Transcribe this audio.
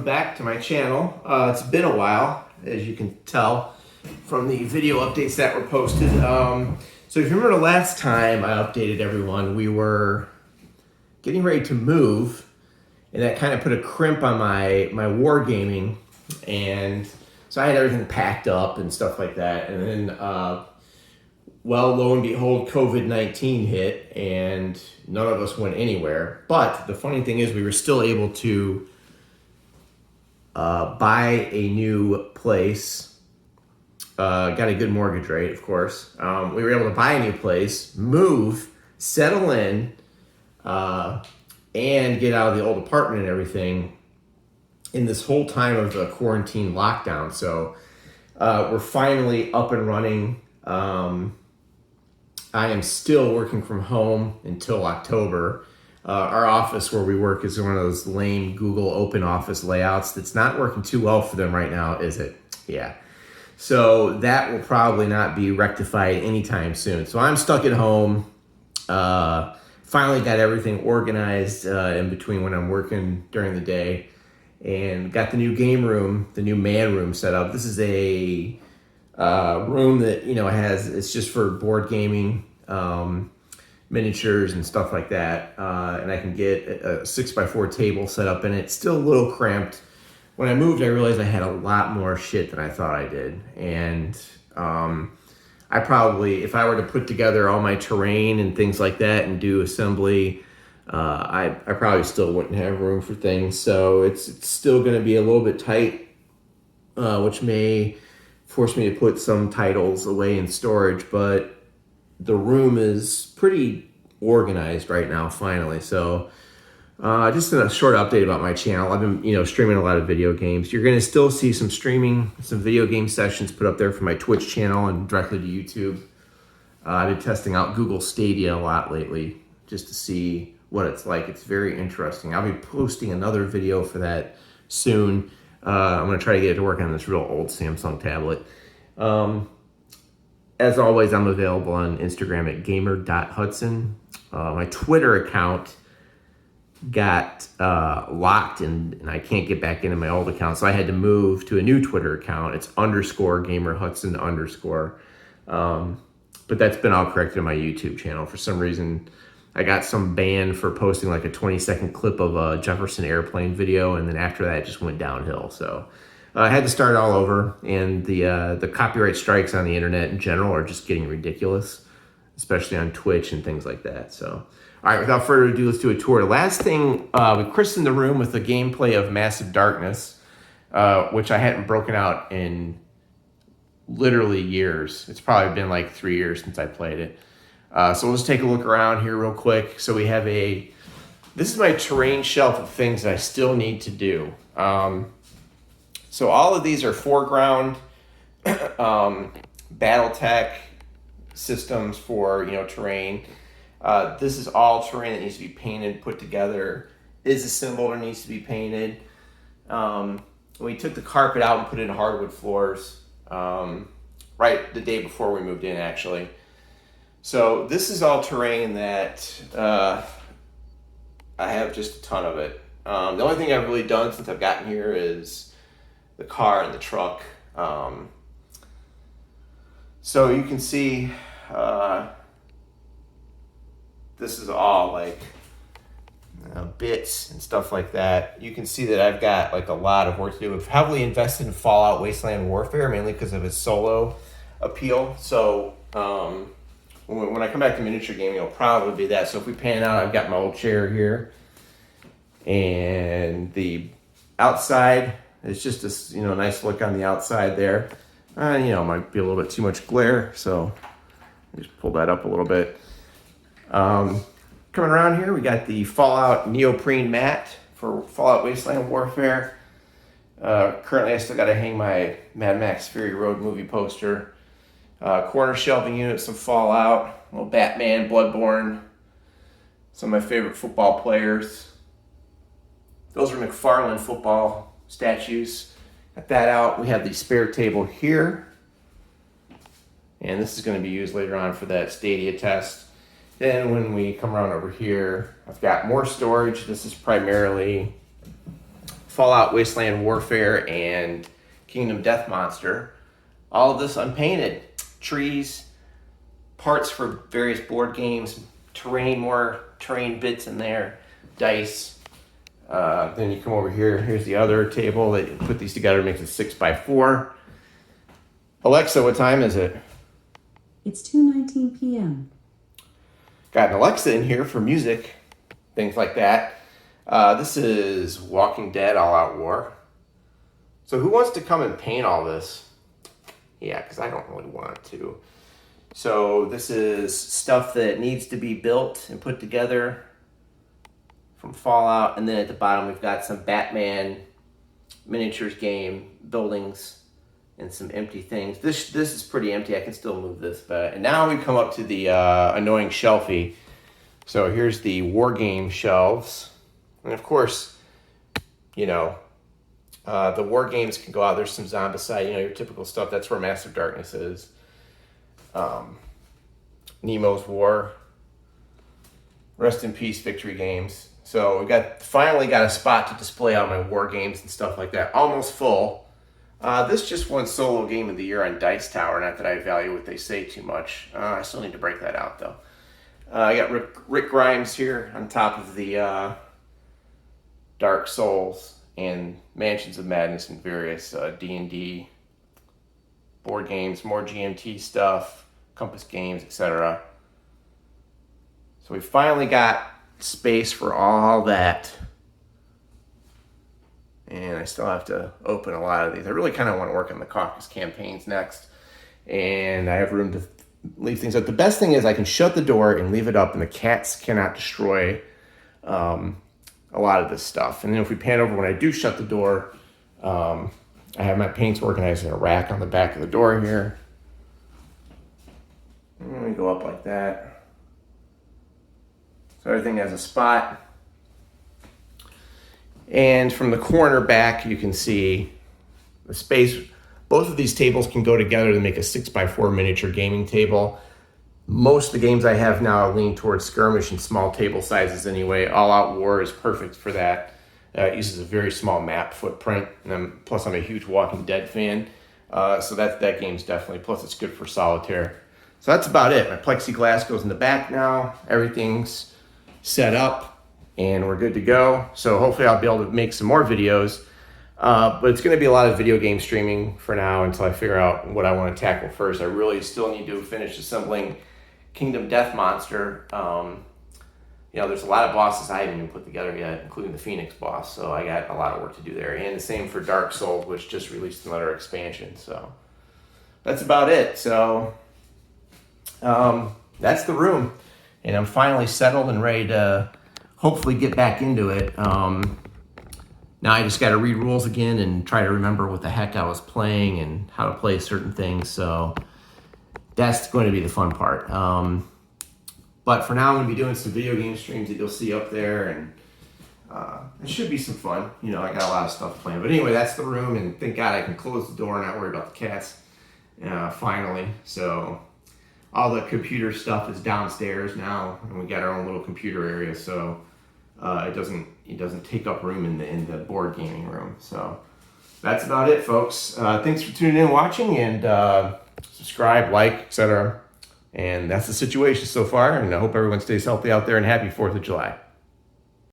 welcome back to my channel. It's been a while, as you can tell from the video updates that were posted. So if you remember the last time I updated everyone, we were getting ready to move, and that kind of put a crimp on my wargaming, and so I had everything packed up and stuff like that, and then well, lo and behold, COVID-19 hit, and none of us went anywhere. But the funny thing is, we were still able to buy a new place. Got a good mortgage rate, of course. We were able to buy a new place, move, settle in, and get out of the old apartment and everything in this whole time of the quarantine lockdown. So we're finally up and running. I am still working from home until October. Our office where we work is one of those lame Google open office layouts that's not working too well for them right now, is it? Yeah. So that will probably not be rectified anytime soon. So I'm stuck at home. Finally got everything organized in between when I'm working during the day, and got the new game room, the new man room set up. This is a room that, you know, it's just for board gaming, miniatures and stuff like that. And I can get a 6x4 table set up in it. It's still a little cramped. When I moved, I realized I had a lot more shit than I thought I did. And I probably, if I were to put together all my terrain and things like that and do assembly, I probably still wouldn't have room for things. So it's still going to be a little bit tight, which may force me to put some titles away in storage, but the room is pretty organized right now, finally. So just a short update about my channel. I've been, streaming a lot of video games. You're going to still see some streaming, some video game sessions put up there for my Twitch channel and directly to YouTube. I've been testing out Google Stadia a lot lately just to see what it's like. It's very interesting. I'll be posting another video for that soon. I'm going to try to get it to work on this real old Samsung tablet. As always, I'm available on Instagram at gamer.hudson. My Twitter account got locked and I can't get back into my old account, so I had to move to a new Twitter account. It's _gamerhudson_. But that's been all corrected in my YouTube channel. For some reason, I got some ban for posting like a 20-second clip of a Jefferson Airplane video, and then after that, it just went downhill. So I had to start all over, and the copyright strikes on the internet in general are just getting ridiculous, especially on Twitch and things like that. So, all right, without further ado, let's do a tour. The last thing, we christened the room with the gameplay of Massive Darkness, which I hadn't broken out in literally years. It's probably been like 3 years since I played it. So we'll just take a look around here real quick. So we have this is my terrain shelf of things that I still need to do. So all of these are foreground BattleTech systems for, terrain. This is all terrain that needs to be painted, put together, is assembled or needs to be painted. We took the carpet out and put in hardwood floors right the day before we moved in, actually. So this is all terrain that I have just a ton of it. The only thing I've really done since I've gotten here is the car and the truck. So you can see this is all like bits and stuff like that. You can see that I've got like a lot of work to do. I've heavily invested in Fallout Wasteland Warfare, mainly because of its solo appeal. So when I come back to miniature gaming, it'll probably be that. So if we pan out, I've got my old chair here, and the outside is just a nice look on the outside there. Might be a little bit too much glare, so just pull that up a little bit. Coming around here, we got the Fallout neoprene mat for Fallout Wasteland Warfare. Currently, I still got to hang my Mad Max Fury Road movie poster. Corner shelving unit, some Fallout, a little Batman, Bloodborne, some of my favorite football players. Those are McFarlane football statues. Got that out. We have the spare table here, and this is going to be used later on for that Stadia test. Then when we come around over here, I've got more storage. This is primarily Fallout Wasteland Warfare and Kingdom Death Monster. All of this unpainted. Trees, parts for various board games, more terrain bits in there, dice. Then you come over here. Here's the other table that you put these together, makes a 6x4. Alexa, what time is it? It's 2:19 p.m. Got an Alexa in here for music, things like that. This is Walking Dead All Out War. So who wants to come and paint all this? Yeah, because I don't really want to. So this is stuff that needs to be built and put together from Fallout. And then at the bottom, we've got some Batman miniatures game, buildings, and some empty things. This is pretty empty. I can still move this. And now we come up to the annoying shelfie. So here's the war game shelves. And of course, you know, the war games can go out. There's some Zombicide, your typical stuff. That's where Master of Darkness is. Nemo's War. Rest in Peace Victory Games. So we finally got a spot to display all my war games and stuff like that. Almost full. This just won solo game of the year on Dice Tower. Not that I value what they say too much. I still need to break that out though. I got Rick Grimes here on top of the Dark Souls and Mansions of Madness and various D&D board games, more GMT stuff, Compass Games, etc. So we finally got space for all that. And I still have to open a lot of these. I really kind of want to work on the Caucus campaigns next. And I have room to leave things up. The best thing is I can shut the door and leave it up, and the cats cannot destroy a lot of this stuff. And then if we pan over when I do shut the door, I have my paints organized in a rack on the back of the door here. And we go up like that. So everything has a spot. And from the corner back, you can see the space. Both of these tables can go together to make a 6x4 miniature gaming table. Most of the games I have now lean towards skirmish and small table sizes anyway. All Out War is perfect for that. It uses a very small map footprint. And plus, I'm a huge Walking Dead fan. So that game's definitely, plus it's good for solitaire. So that's about it. My plexiglass goes in the back now. Everything's set up and we're good to go. So hopefully I'll be able to make some more videos. But it's going to be a lot of video game streaming for now until I figure out what I want to tackle first. I really still need to finish assembling Kingdom Death Monster. There's a lot of bosses I haven't even put together yet, including the Phoenix boss. So I got a lot of work to do there. And the same for Dark Souls, which just released another expansion. So that's about it. So that's the room. And I'm finally settled and ready to hopefully get back into it. Now I just got to read rules again and try to remember what the heck I was playing and how to play certain things. So that's going to be the fun part. But for now, I'm going to be doing some video game streams that you'll see up there, and it should be some fun. I got a lot of stuff planned. But anyway, that's the room, and thank God I can close the door and not worry about the cats finally. So all the computer stuff is downstairs now, and we got our own little computer area, so it doesn't take up room in the board gaming room. So that's about it, folks. Thanks for tuning in and watching, and subscribe, like, etc. And that's the situation so far, and I hope everyone stays healthy out there, and happy 4th of July.